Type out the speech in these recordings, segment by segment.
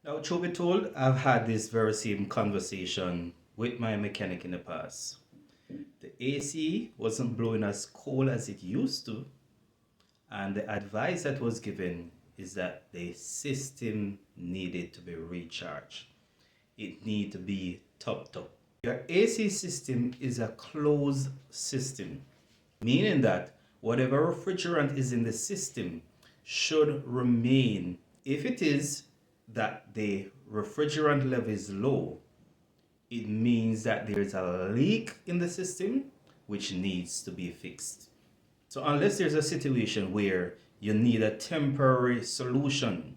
Now, truth be told, I've had this very same conversation with my mechanic in the past. The AC wasn't blowing as cold as it used to, and the advice that was given is that the system needed to be recharged. It needed to be topped up. Your AC system is a closed system, meaning that whatever refrigerant is in the system should remain. If it is that the refrigerant level is low, it means that there's a leak in the system which needs to be fixed. So unless there's a situation where you need a temporary solution,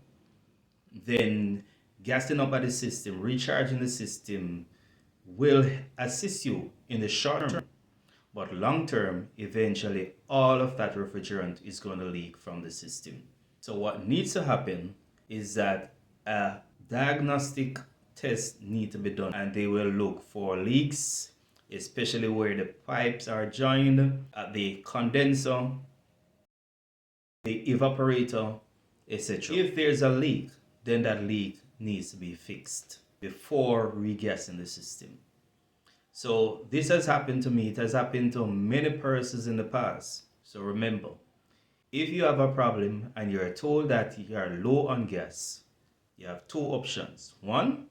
then gassing up at the system, recharging the system will assist you in the short term. But long term, eventually all of that refrigerant is going to leak from the system. So what needs to happen is that a diagnostic test need to be done, and they will look for leaks, especially where the pipes are joined at the condenser, the evaporator, etc. If there's a leak, then that leak needs to be fixed before regassing the system. So this has happened to me. It has happened to many persons in the past. So remember, if you have a problem and you're told that you are low on gas, you have two options. One,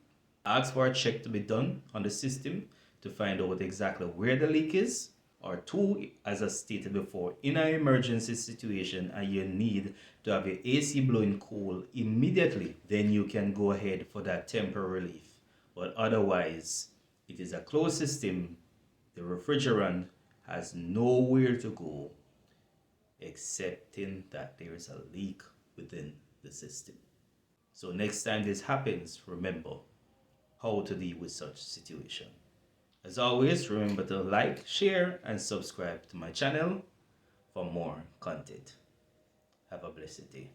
ask for a check to be done on the system to find out exactly where the leak is. Or two, as I stated before, in an emergency situation and you need to have your AC blowing cool immediately, then you can go ahead for that temporary relief. But otherwise, it is a closed system. The refrigerant has nowhere to go excepting that there is a leak within the system. So next time this happens, remember how to deal with such situation. As always, remember to like, share, and subscribe to my channel for more content. Have a blessed day.